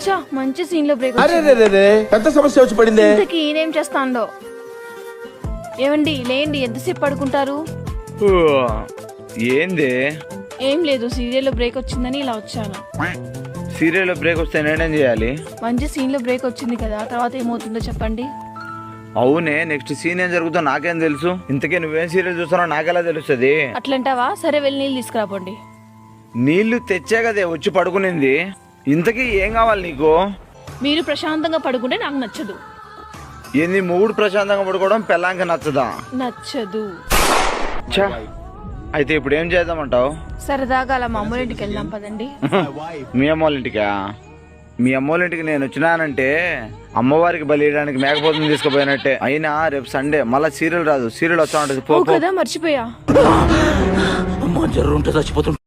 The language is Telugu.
చా మంచి సీన్ లో బ్రేక్ అరే రే రే రే, పెద్ద సమస్య వచ్చి పడిందే. ఇంతకీ ఈయనేం చేస్తాండో. ఏమండి లేండి, ఎంతసేపు పడుకుంటారు? ఏంది? ఏం లేదు, సీరియల్ లో బ్రేక్ వచ్చిందని ఇలా వచ్చాను. సీరియల్ లో బ్రేక్ వస్తే నేనేం చేయాలి? మంచి సీన్ లో బ్రేక్ వచ్చింది కదా, తర్వాత ఏమవుతుందో చెప్పండి. అవునే, నెక్స్ట్ సీన్ ఏం జరుగుతుందో నాకేం తెలుసు? ఇంతకీ నువ్వేం సీరియల్ చూస్తున్నావు నాకెలా తెలుస్తుంది? అట్లంటావా? సరే వెళ్ళి నీళ్ళు తీసుకురాపోండి. నీళ్లు తెచ్చే కదే వచ్చి పడుకునింది. ఇంతకీ ఏం కావాలి నీకు? మీరు ప్రశాంతంగా పడుకుంటే నాకు నచ్చదు. ఏంది మూడు ప్రశాంతంగా పడుకోవడం పెళ్ళాంక నచ్చదా? నచ్చదు. ఛా, అయితే ఇప్పుడు ఏం చేద్దామంటావు? సరదాగా అలా మా అమ్మోళ్ళ ఇంటికి వెళ్దాం పదండి. మీ అమ్మోళ్ళ ఇంటికా? మీ అమ్మోళ్ళ ఇంటికి నేను వచ్చినానంటే అమ్మవారికి బలి ఇవ్వడానికి మేకపోతుంది తీసుకుపోయినట్టే. అయినా రేపు సండే మళ్ళీ సీరియల్ రాదు, సీరియల్ వస్తా ఉంటది. ఓ కదా, మర్చిపోయా. అమ్మ జర్రు ఉంటే చచ్చిపోతుంది.